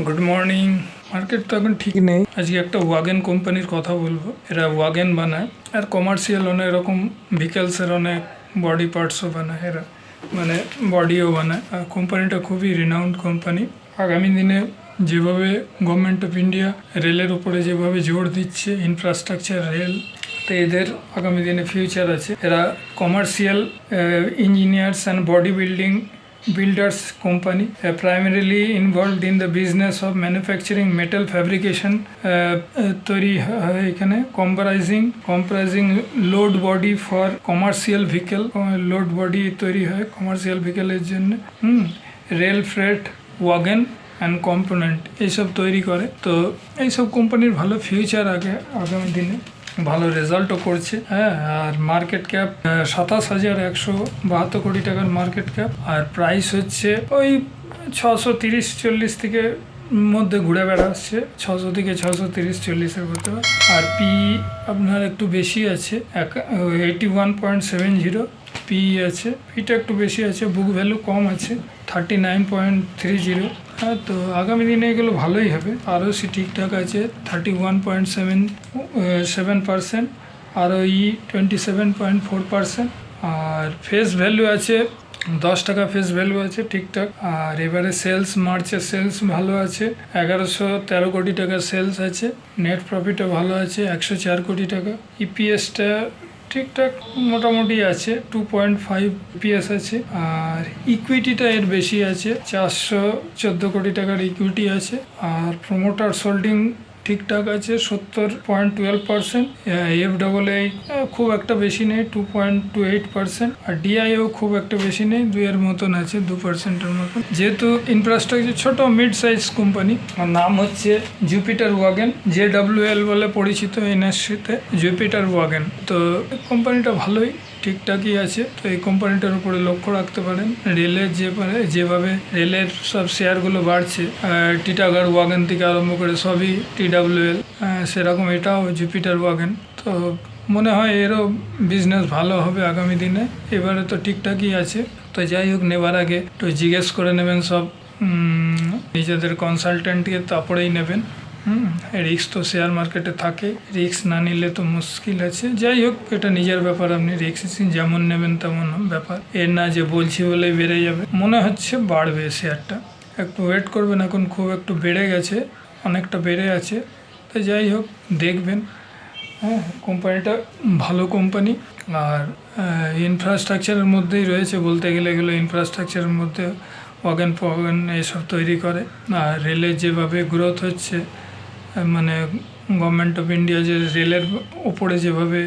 Good morning. Market তো এখন ঠিক নেই। আজকে একটা ওয়াগন কোম্পানির কথা বলবো। এরা ওয়াগন বানায় আর কমার্শিয়াল অনেক রকম ভেহিকলসের অনেক বডি পার্টসও বানায়। এরা মানে বডিও বানায়। আর কোম্পানিটা খুবই রিনাউন্ড কোম্পানি। আগামী দিনে যেভাবে গভর্নমেন্ট অফ ইন্ডিয়া রেলের উপরে যেভাবে জোর দিচ্ছে, ইনফ্রাস্ট্রাকচার রেল, তো এদের আগামী দিনে ফিউচার আছে। এরা commercial engineers and body building builders company primarily involved in the business of manufacturing metal fabrication তৈরি হয় এখানে comprising load body for commercial vehicle load body তৈরি হয় কমার্শিয়াল ভেহিকেলের জন্য rail freight wagon and component এইসব তৈরি করে। তো এইসব কোম্পানির ভালো ফিউচার আগামী দিনে ভালো রেজাল্টও করছে। হ্যাঁ, আর মার্কেট ক্যাপ 27,172 কোটি টাকার মার্কেট ক্যাপ। আর প্রাইস হচ্ছে ওই 630-40 থেকে মধ্যে ঘুরে বেড়াচ্ছে, 600 থেকে 630-40-এর মধ্যে। আর পি আপনার একটু বেশি আছে, 81.70 পি আছে। পিটা একটু বেশি আছে, বুক ভ্যালু কম আছে 39.30। হ্যাঁ, তো আগামী দিনে এগুলো ভালোই হবে। ROC ঠিকঠাক আছে 31.77%, ROE 27.4%। আর ফেস ভ্যালু আছে 10 টাকা ফেস ভ্যালু আছে, ঠিকঠাক। আর এবারে মার্চের সেলস ভালো আছে, 1113 কোটি টাকা সেলস আছে। নেট প্রফিটও ভালো আছে 104 কোটি টাকা। ইপিএসটা ঠিকঠাক মোটামুটি আছে, 2.5 ইপিএস আছে। আর ইকুইটিটা এর বেশি আছে, 414 কোটি টাকার ইকুইটি আছে। আর প্রমোটার হোল্ডিং ঠিকঠাক আছে 70.12%। FAA খুব একটা বেশি নেই, 2.28%। আর ডিআইও খুব একটা বেশি নেই, 2-এর মতন আছে, 2%-এর মতন। যেহেতু ইনফ্রাস্ট্রাকচার ছোট মিড সাইজ কোম্পানি, আর নাম হচ্ছে জুপিটার ওয়াগন, JWL বলে পরিচিত এনএসসিতে, জুপিটার ওয়াগন। তো কোম্পানিটা ভালোই ঠিকঠাকই আছে। তো এই কোম্পানিটার উপরে লক্ষ্য রাখতে পারেন। রেলের যেভাবে রেলের সব শেয়ারগুলো বাড়ছে, টিটাগড় ওয়াগন থেকে আরম্ভ করে সবই TWL, সেরকম এটাও জুপিটার ওয়াগন। তো মনে হয় এরও বিজনেস ভালো হবে আগামী দিনে। এবারে তো ঠিকঠাকই আছে। তো যাই হোক, নেবার আগে একটু জিজ্ঞেস করে নেবেন সব নিজেদের কনসালটেন্টকে, তারপরেই নেবেন। রিস্ক তো শেয়ার মার্কেটে থাকে, রিস্ক না নিলে তো মুশকিল আছে। যাই হোক, এটা নিজের ব্যাপার, আপনি রিস্ক যেমন নেবেন তেমন ব্যাপার। এর না যে বলছি বলেই বেড়ে যাবে। মনে হচ্ছে বাড়বে শেয়ারটা, একটু ওয়েট করবেন। এখন খুব একটু বেড়ে গেছে, অনেকটা বেড়ে আছে। তো যাই হোক, দেখবেন। হ্যাঁ, কোম্পানিটা ভালো কোম্পানি। আর ইনফ্রাস্ট্রাকচারের মধ্যেই রয়েছে বলতে গেলে, এগুলো ইনফ্রাস্ট্রাকচারের মধ্যে ওয়াগন এসব তৈরি করে। আর রেলের যেভাবে গ্রোথ হচ্ছে, মানে গভর্নমেন্ট অফ ইন্ডিয়া যে রেলের ওপরে যেভাবে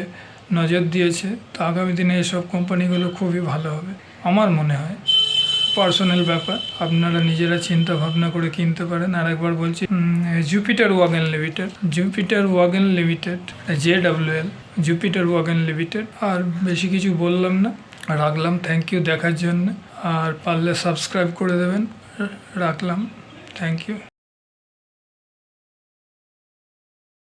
নজর দিয়েছে, তো আগামী দিনে এসব কোম্পানিগুলো খুবই ভালো হবে আমার মনে হয়। পার্সোনাল ব্যাপার, আপনারা নিজেরা চিন্তা ভাবনা করে কিনতে পারেন। আর একবার বলছি, Jupiter Wagon Limited, JWL, Jupiter Wagon Limited. আর বেশি কিছু বললাম না, রাখলাম। থ্যাংক ইউ দেখার জন্য। আর পারলে সাবস্ক্রাইব করে দেবেন। রাখলাম, থ্যাংক ইউ।